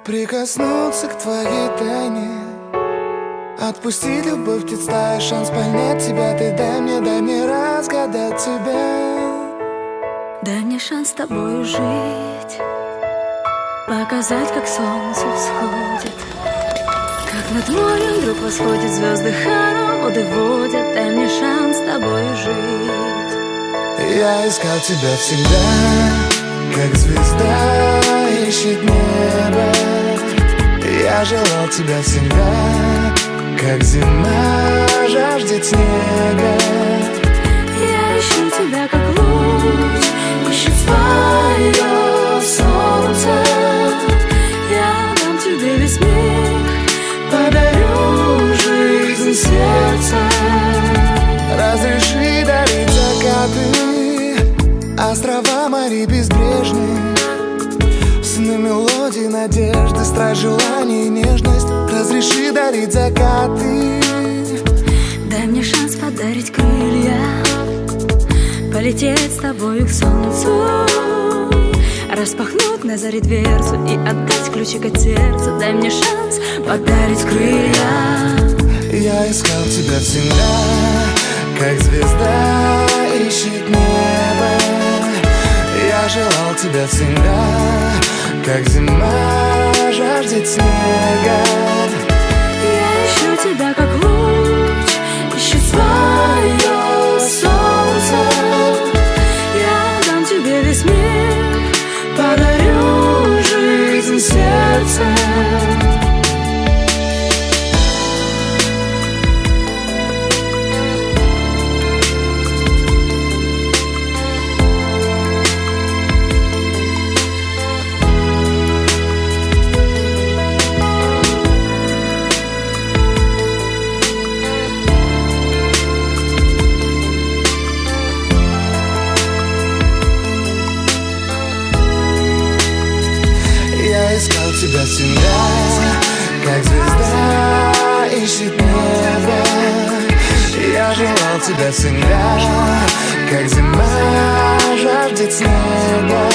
Прикоснуться к твоей тайне, отпустить любовь, представить шанс понять тебя. Ты дай мне разгадать тебя. Дай мне шанс с тобою жить, показать, как солнце всходит, как над морем вдруг восходят звезды, хороводы водят. Дай мне шанс с тобою жить. Я искал тебя всегда, как звезда ищет небо. Я желал тебя всегда, как зима жаждет снега. Я ищу тебя, как луч ищет свое солнце. Я дам тебе весь мир, подарю жизнь сердца. Разреши дарить закаты, острова, моря безбрежные, сны, мелодии, надежды, страсть, желание и нежность. Разреши дарить закаты. дай мне шанс подарить крылья, полететь с тобою к солнцу, распахнуть на заре дверцу и отдать ключик от сердца. Дай мне шанс подарить крылья. Я искал тебя всегда, как звезда ищет небо. Я желал тебя всегда, как зима жаждет снега. Я ищу тебя, как луч ищет свое солнце. Я дам тебе весь мир, подарю жизнь сердца. Я искал тебя всегда, как звезда ищет небо. Я желал тебя всегда, как зима жаждет снега.